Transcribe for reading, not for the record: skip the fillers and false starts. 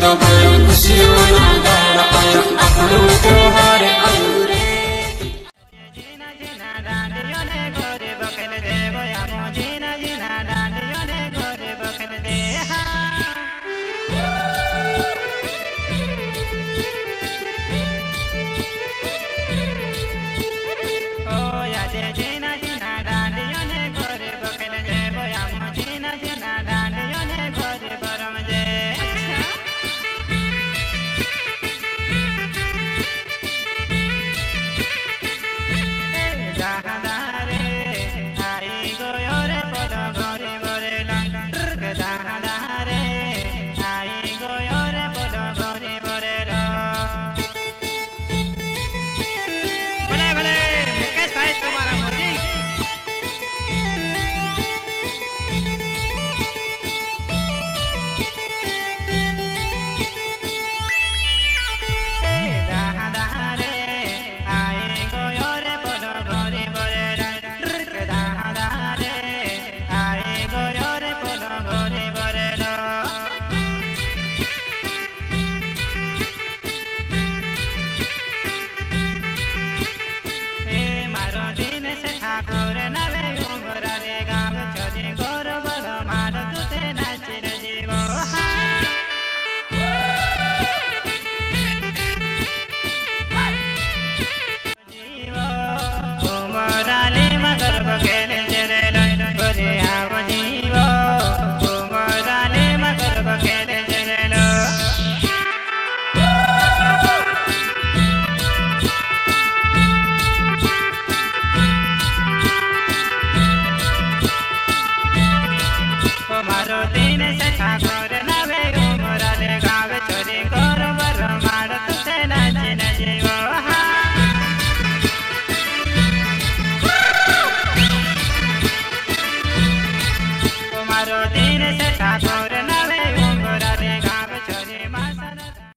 दबायो खुशियों ना गार आयो अपनो त्योहार आयो रे जीना जीना डांडियों ने गोरे बखल दे गोया मो जीना जीना डांडियों ने गोरे बखल दे ओ या जे जीना जीना डांडियों ने गोरे बखल दे गोया मो जीना जीना डांडियों ने गोरे बरम दे Din se ठाकुर